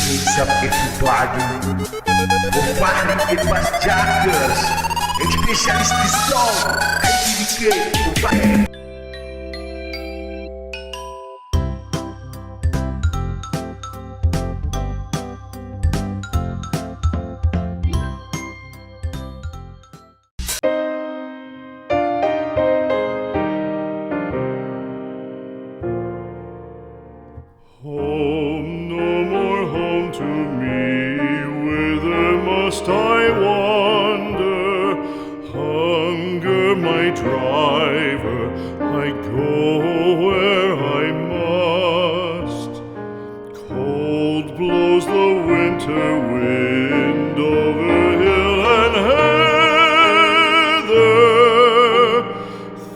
Sabke Badu Fahri Bas Jaggers spesialis di song IDK Home, no more home to me, whither must I wander? Hunger my driver, I go where I must. Cold blows the winter wind over hill and heather,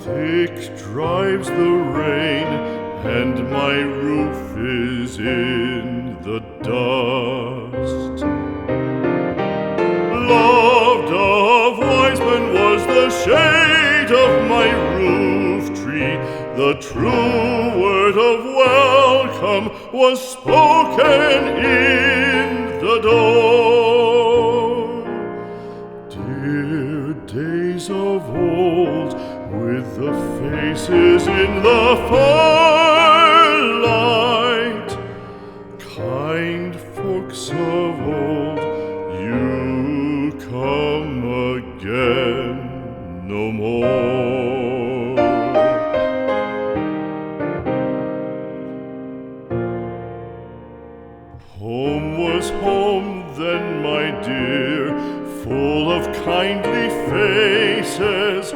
thick drives the rain, and my roof is in the dust. Loved of wise men was the shade of my roof tree. The true word of welcome was spoken in the door. Dear days of old, with the faces in the firelight, kind folks of old, you come again no more. Home was home then, my dear, full of kindly faces.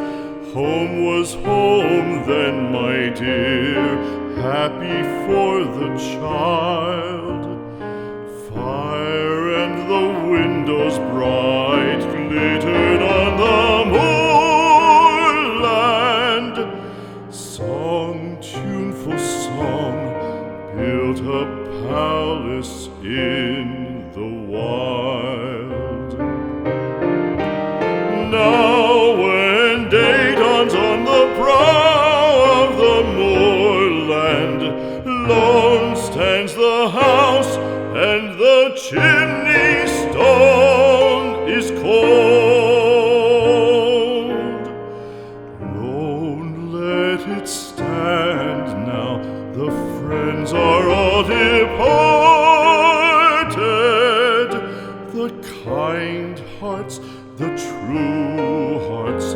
Home was home then, my dear, happy for the child. Fire and the windows bright glittered on the moorland. Song, tuneful song, built a palace in the wild. Now when day dawns on the brow of the moorland, lone stands the house and the chimney stone is cold. Lone let it stand now, the friends are all departed. The kind hearts, the true hearts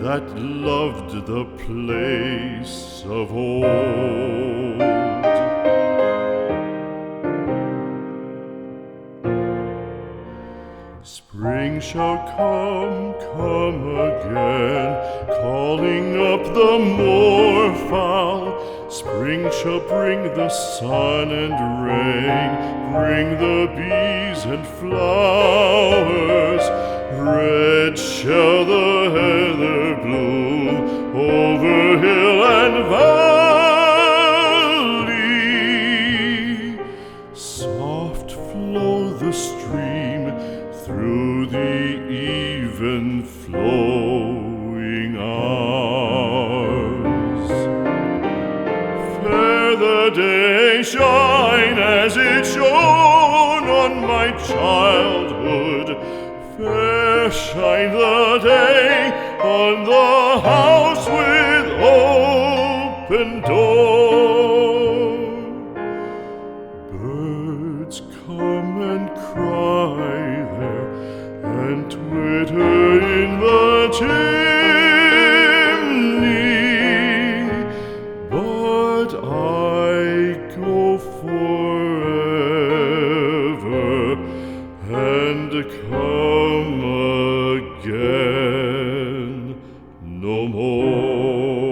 that loved the place of old. Spring shall come, come again, calling up the moorfowl. Spring shall bring the sun and rain, bring the bees and flowers. Red shall the heather bloom over hill and valley. Soft flow the stream through the even flowing hours. Fair the day shine as it shone on my childhood. Fair shine the day on the house with open door. Birds come and cry there and twitter in the chimney, but I go forever and come again no more.